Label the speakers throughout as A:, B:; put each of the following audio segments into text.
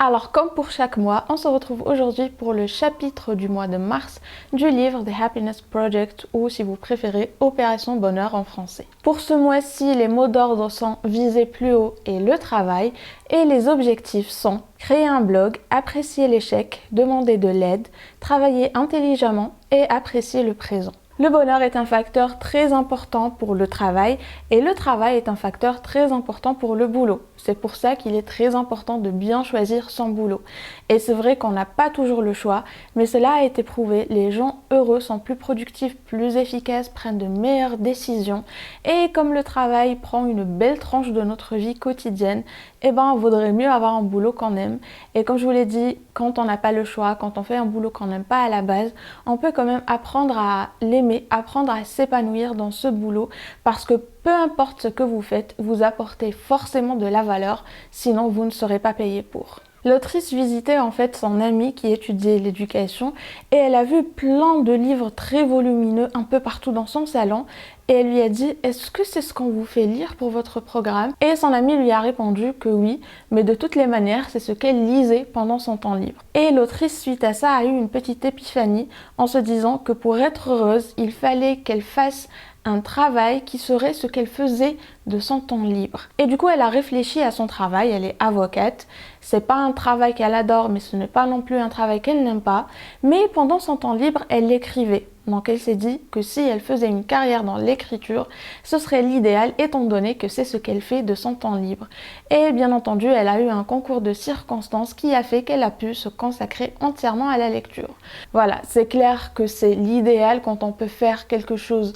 A: Alors comme pour chaque mois, on se retrouve aujourd'hui pour le chapitre du mois de mars du livre The Happiness Project ou si vous préférez Opération Bonheur en français. Pour ce mois-ci, les mots d'ordre sont viser plus haut et le travail et les objectifs sont créer un blog, apprécier l'échec, demander de l'aide, travailler intelligemment et apprécier le présent. Le bonheur est un facteur très important pour le travail et le travail est un facteur très important pour le boulot. C'est pour ça qu'il est très important de bien choisir son boulot. Et c'est vrai qu'on n'a pas toujours le choix, mais cela a été prouvé. Les gens heureux sont plus productifs, plus efficaces, prennent de meilleures décisions. Et comme le travail prend une belle tranche de notre vie quotidienne, il vaudrait mieux avoir un boulot qu'on aime. Et comme je vous l'ai dit, quand on n'a pas le choix, quand on fait un boulot qu'on n'aime pas à la base, on peut quand même apprendre à l'aimer, apprendre à s'épanouir dans ce boulot parce que peu importe ce que vous faites, vous apportez forcément de la valeur, sinon vous ne serez pas payé pour. L'autrice visitait en fait son amie qui étudiait l'éducation et elle a vu plein de livres très volumineux un peu partout dans son salon et elle lui a dit « Est-ce que c'est ce qu'on vous fait lire pour votre programme ?» Et son amie lui a répondu que oui, mais de toutes les manières, c'est ce qu'elle lisait pendant son temps libre. Et l'autrice, suite à ça, a eu une petite épiphanie en se disant que pour être heureuse, il fallait qu'elle fasse un travail qui serait ce qu'elle faisait de son temps libre. Et du coup, elle a réfléchi à son travail, elle est avocate. C'est pas un travail qu'elle adore, mais ce n'est pas non plus un travail qu'elle n'aime pas. Mais pendant son temps libre, elle écrivait. Donc elle s'est dit que si elle faisait une carrière dans l'écriture, ce serait l'idéal étant donné que c'est ce qu'elle fait de son temps libre. Et bien entendu, elle a eu un concours de circonstances qui a fait qu'elle a pu se consacrer entièrement à la lecture. Voilà, c'est clair que c'est l'idéal quand on peut faire quelque chose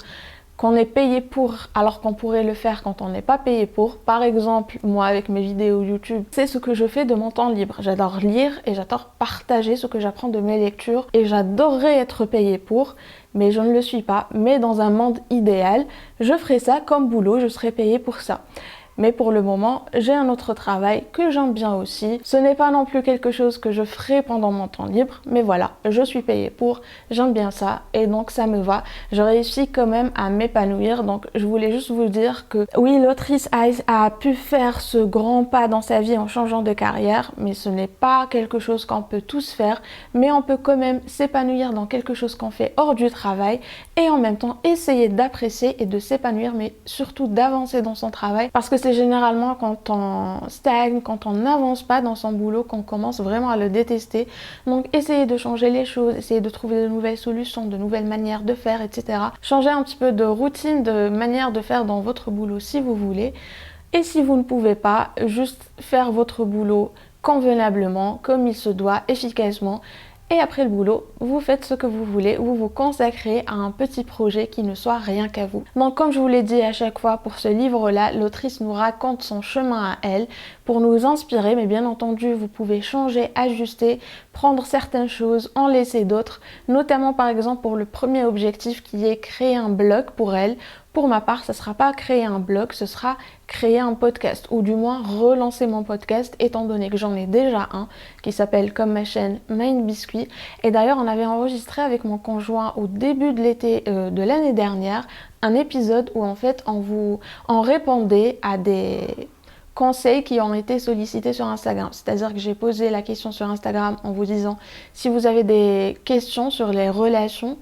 A: qu'on est payé pour alors qu'on pourrait le faire quand on n'est pas payé pour. Par exemple, moi avec mes vidéos YouTube, c'est ce que je fais de mon temps libre. J'adore lire et j'adore partager ce que j'apprends de mes lectures et j'adorerais être payée pour, mais je ne le suis pas. Mais dans un monde idéal, je ferais ça comme boulot, je serais payée pour ça. Mais pour le moment, j'ai un autre travail que j'aime bien aussi. Ce n'est pas non plus quelque chose que je ferai pendant mon temps libre, mais voilà, je suis payée pour, j'aime bien ça et donc ça me va. Je réussis quand même à m'épanouir, donc je voulais juste vous dire que oui, l'autrice a pu faire ce grand pas dans sa vie en changeant de carrière, mais ce n'est pas quelque chose qu'on peut tous faire, mais on peut quand même s'épanouir dans quelque chose qu'on fait hors du travail et en même temps essayer d'apprécier et de s'épanouir, mais surtout d'avancer dans son travail parce que c'est généralement quand on stagne, quand on n'avance pas dans son boulot, qu'on commence vraiment à le détester. Donc essayez de changer les choses, essayez de trouver de nouvelles solutions, de nouvelles manières de faire, etc. Changez un petit peu de routine, de manière de faire dans votre boulot si vous voulez. Et si vous ne pouvez pas, juste faire votre boulot convenablement, comme il se doit, efficacement. Et après le boulot, vous faites ce que vous voulez, vous vous consacrez à un petit projet qui ne soit rien qu'à vous. Donc comme je vous l'ai dit à chaque fois pour ce livre-là, l'autrice nous raconte son chemin à elle pour nous inspirer, mais bien entendu, vous pouvez changer, ajuster, prendre certaines choses, en laisser d'autres, notamment par exemple pour le premier objectif qui est créer un blog pour elle. Pour ma part, ce ne sera pas créer un blog, ce sera créer un podcast ou du moins relancer mon podcast étant donné que j'en ai déjà un qui s'appelle comme ma chaîne Mind Biscuit. Et d'ailleurs, on avait enregistré avec mon conjoint au début de l'été de l'année dernière un épisode où en fait on répondait à des conseils qui ont été sollicités sur Instagram. C'est-à-dire que j'ai posé la question sur Instagram en vous disant si vous avez des questions sur les relations,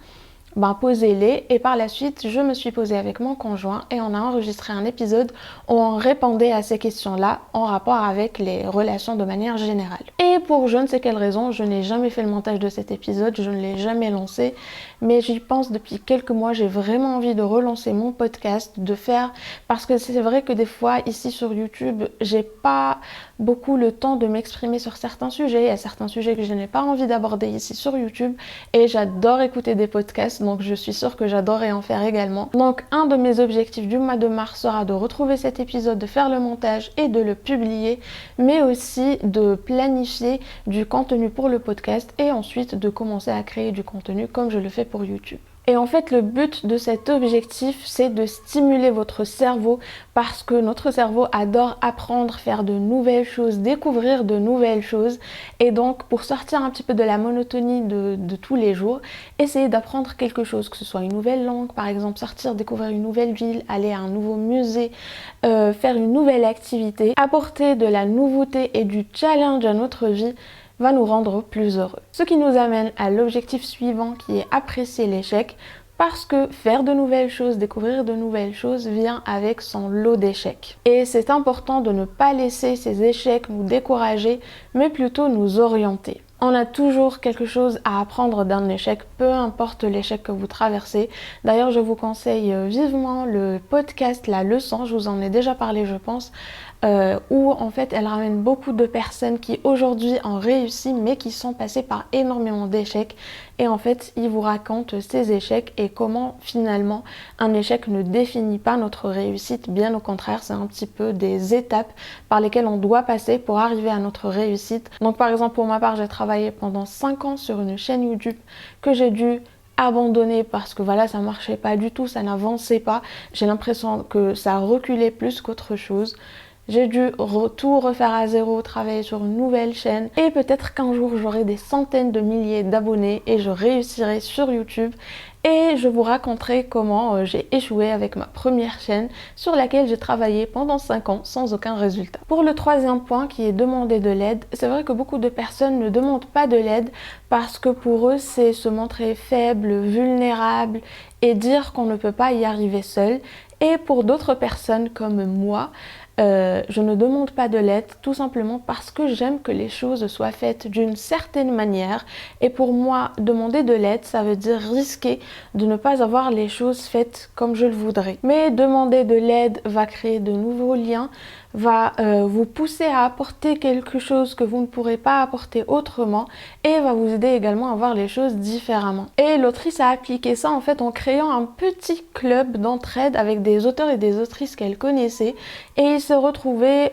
A: posez-les et par la suite je me suis posée avec mon conjoint et on a enregistré un épisode où on répondait à ces questions-là en rapport avec les relations de manière générale. Et pour je ne sais quelle raison, je n'ai jamais fait le montage de cet épisode, je ne l'ai jamais lancé, mais j'y pense depuis quelques mois, j'ai vraiment envie de relancer mon podcast, de faire, parce que c'est vrai que des fois ici sur YouTube, j'ai pas beaucoup le temps de m'exprimer sur certains sujets, il y a certains sujets que je n'ai pas envie d'aborder ici sur YouTube et j'adore écouter des podcasts, donc je suis sûre que j'adorerais en faire également. Donc un de mes objectifs du mois de mars sera de retrouver cet épisode, de faire le montage et de le publier, mais aussi de planifier du contenu pour le podcast et ensuite de commencer à créer du contenu comme je le fais pour YouTube. Et en fait, le but de cet objectif, c'est de stimuler votre cerveau parce que notre cerveau adore apprendre, faire de nouvelles choses, découvrir de nouvelles choses. Et donc, pour sortir un petit peu de la monotonie de tous les jours, essayez d'apprendre quelque chose, que ce soit une nouvelle langue, par exemple, sortir, découvrir une nouvelle ville, aller à un nouveau musée, faire une nouvelle activité, apporter de la nouveauté et du challenge à notre vie va nous rendre plus heureux. Ce qui nous amène à l'objectif suivant qui est apprécier l'échec parce que faire de nouvelles choses, découvrir de nouvelles choses vient avec son lot d'échecs. Et c'est important de ne pas laisser ces échecs nous décourager mais plutôt nous orienter. On a toujours quelque chose à apprendre d'un échec, peu importe l'échec que vous traversez. D'ailleurs, je vous conseille vivement le podcast La Leçon, je vous en ai déjà parlé je pense, où en fait elle ramène beaucoup de personnes qui aujourd'hui ont réussi mais qui sont passées par énormément d'échecs et en fait ils vous racontent ces échecs et comment finalement un échec ne définit pas notre réussite, bien au contraire c'est un petit peu des étapes par lesquelles on doit passer pour arriver à notre réussite. Donc par exemple pour ma part j'ai travaillé pendant 5 ans sur une chaîne YouTube que j'ai dû abandonner parce que voilà ça marchait pas du tout, ça n'avançait pas, j'ai l'impression que ça reculait plus qu'autre chose. J'ai dû tout refaire à zéro, travailler sur une nouvelle chaîne et peut-être qu'un jour j'aurai des centaines de milliers d'abonnés et je réussirai sur YouTube et je vous raconterai comment j'ai échoué avec ma première chaîne sur laquelle j'ai travaillé pendant 5 ans sans aucun résultat. Pour le troisième point qui est demander de l'aide, c'est vrai que beaucoup de personnes ne demandent pas de l'aide parce que pour eux c'est se montrer faible, vulnérable et dire qu'on ne peut pas y arriver seul. Et pour d'autres personnes comme moi, je ne demande pas de l'aide tout simplement parce que j'aime que les choses soient faites d'une certaine manière et pour moi demander de l'aide ça veut dire risquer de ne pas avoir les choses faites comme je le voudrais. Mais demander de l'aide va créer de nouveaux liens, va vous pousser à apporter quelque chose que vous ne pourrez pas apporter autrement et va vous aider également à voir les choses différemment. Et l'autrice a appliqué ça en fait en créant un petit club d'entraide avec des auteurs et des autrices qu'elle connaissait et ils se retrouvaient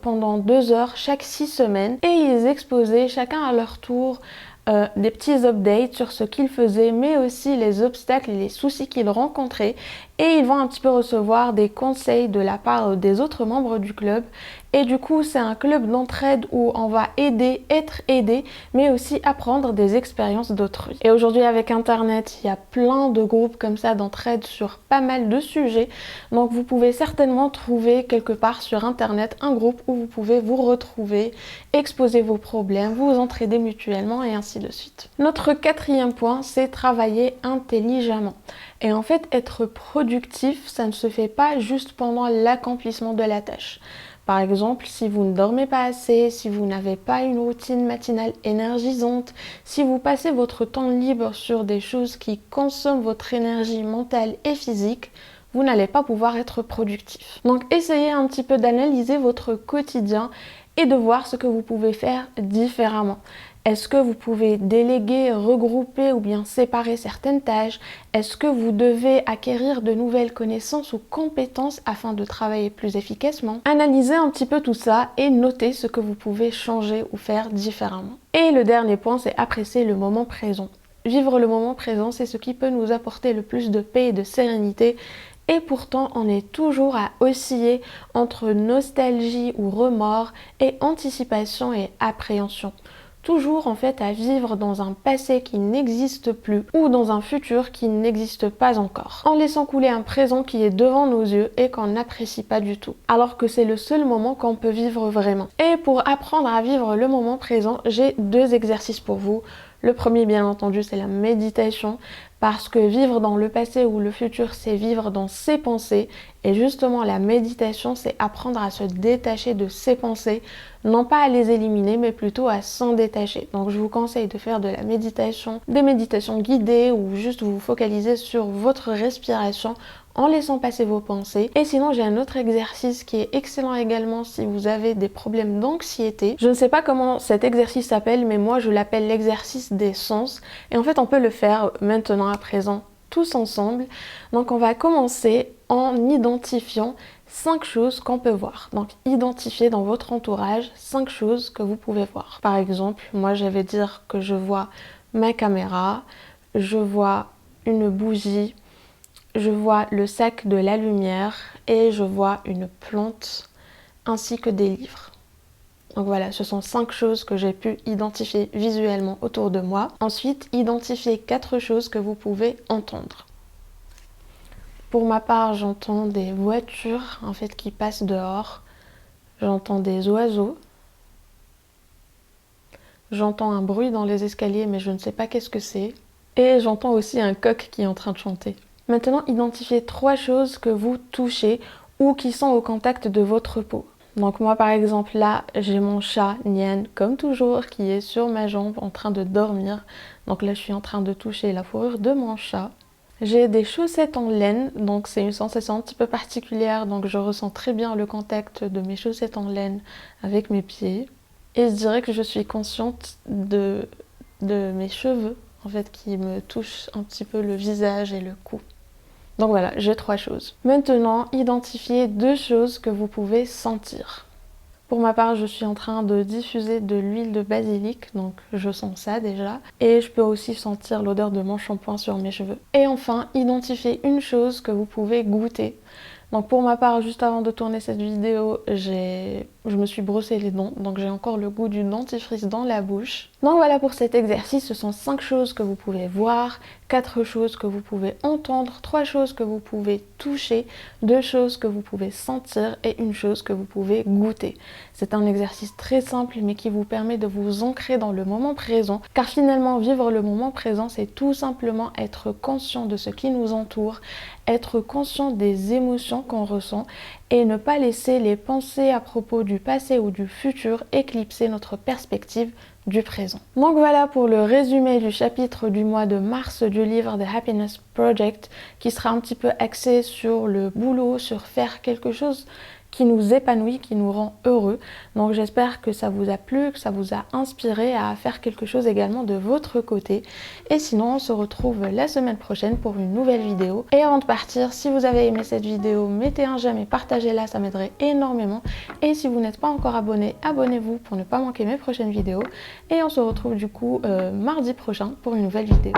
A: pendant 2 heures chaque 6 semaines et ils exposaient chacun à leur tour des petits updates sur ce qu'ils faisaient mais aussi les obstacles et les soucis qu'ils rencontraient et ils vont un petit peu recevoir des conseils de la part des autres membres du club et du coup c'est un club d'entraide où on va aider, être aidé mais aussi apprendre des expériences d'autrui. Et aujourd'hui avec internet il y a plein de groupes comme ça d'entraide sur pas mal de sujets donc vous pouvez certainement trouver quelque part sur internet un groupe où vous pouvez vous retrouver, exposer vos problèmes, vous entraider mutuellement et ainsi de suite. Notre quatrième point c'est travailler intelligemment. Et en fait, être productif, ça ne se fait pas juste pendant l'accomplissement de la tâche. Par exemple, si vous ne dormez pas assez, si vous n'avez pas une routine matinale énergisante, si vous passez votre temps libre sur des choses qui consomment votre énergie mentale et physique, vous n'allez pas pouvoir être productif. Donc essayez un petit peu d'analyser votre quotidien et de voir ce que vous pouvez faire différemment. Est-ce que vous pouvez déléguer, regrouper ou bien séparer certaines tâches? Est-ce que vous devez acquérir de nouvelles connaissances ou compétences afin de travailler plus efficacement? Analysez un petit peu tout ça et notez ce que vous pouvez changer ou faire différemment. Et le dernier point, c'est apprécier le moment présent. Vivre le moment présent, c'est ce qui peut nous apporter le plus de paix et de sérénité. Et pourtant, on est toujours à osciller entre nostalgie ou remords et anticipation et appréhension. Toujours en fait à vivre dans un passé qui n'existe plus ou dans un futur qui n'existe pas encore, en laissant couler un présent qui est devant nos yeux et qu'on n'apprécie pas du tout, alors que c'est le seul moment qu'on peut vivre vraiment. Et pour apprendre à vivre le moment présent, j'ai 2 exercices pour vous. Le premier, bien entendu, c'est la méditation, parce que vivre dans le passé ou le futur, c'est vivre dans ses pensées. Et justement, la méditation, c'est apprendre à se détacher de ses pensées, non pas à les éliminer, mais plutôt à s'en détacher. Donc je vous conseille de faire de la méditation, des méditations guidées ou juste vous focaliser sur votre respiration en laissant passer vos pensées. Et sinon j'ai un autre exercice qui est excellent également si vous avez des problèmes d'anxiété. Je ne sais pas comment cet exercice s'appelle mais moi je l'appelle l'exercice des sens et en fait on peut le faire maintenant à présent tous ensemble. Donc on va commencer en identifiant 5 choses qu'on peut voir. Donc identifiez dans votre entourage 5 choses que vous pouvez voir. Par exemple, moi je vais dire que je vois ma caméra, je vois une bougie, je vois le sac de la lumière et je vois une plante ainsi que des livres. Donc voilà, ce sont 5 choses que j'ai pu identifier visuellement autour de moi. Ensuite, identifiez 4 choses que vous pouvez entendre. Pour ma part, j'entends des voitures en fait qui passent dehors. J'entends des oiseaux. J'entends un bruit dans les escaliers mais je ne sais pas qu'est-ce que c'est. Et j'entends aussi un coq qui est en train de chanter. Maintenant, identifiez 3 choses que vous touchez ou qui sont au contact de votre peau. Donc moi par exemple là, j'ai mon chat Nian comme toujours qui est sur ma jambe en train de dormir. Donc là je suis en train de toucher la fourrure de mon chat. J'ai des chaussettes en laine, donc c'est une sensation un petit peu particulière, donc je ressens très bien le contact de mes chaussettes en laine avec mes pieds. Et je dirais que je suis consciente de mes cheveux en fait qui me touchent un petit peu le visage et le cou. Donc voilà, j'ai 3 choses. Maintenant, identifiez 2 choses que vous pouvez sentir. Pour ma part, je suis en train de diffuser de l'huile de basilic, donc je sens ça déjà. Et je peux aussi sentir l'odeur de mon shampoing sur mes cheveux. Et enfin, identifiez une chose que vous pouvez goûter. Donc pour ma part, juste avant de tourner cette vidéo, je me suis brossé les dents, donc j'ai encore le goût du dentifrice dans la bouche. Donc voilà pour cet exercice, ce sont 5 choses que vous pouvez voir, 4 choses que vous pouvez entendre, 3 choses que vous pouvez toucher, 2 choses que vous pouvez sentir et une chose que vous pouvez goûter. C'est un exercice très simple mais qui vous permet de vous ancrer dans le moment présent, car finalement vivre le moment présent c'est tout simplement être conscient de ce qui nous entoure, être conscient des émotions qu'on ressent et ne pas laisser les pensées à propos du passé ou du futur éclipser notre perspective du présent. Donc voilà pour le résumé du chapitre du mois de mars du livre The Happiness Project qui sera un petit peu axé sur le boulot, sur faire quelque chose qui nous épanouit, qui nous rend heureux. Donc j'espère que ça vous a plu, que ça vous a inspiré à faire quelque chose également de votre côté. Et sinon, on se retrouve la semaine prochaine pour une nouvelle vidéo. Et avant de partir, si vous avez aimé cette vidéo, mettez un j'aime et partagez-la, ça m'aiderait énormément. Et si vous n'êtes pas encore abonné, abonnez-vous pour ne pas manquer mes prochaines vidéos. Et on se retrouve du coup mardi prochain pour une nouvelle vidéo.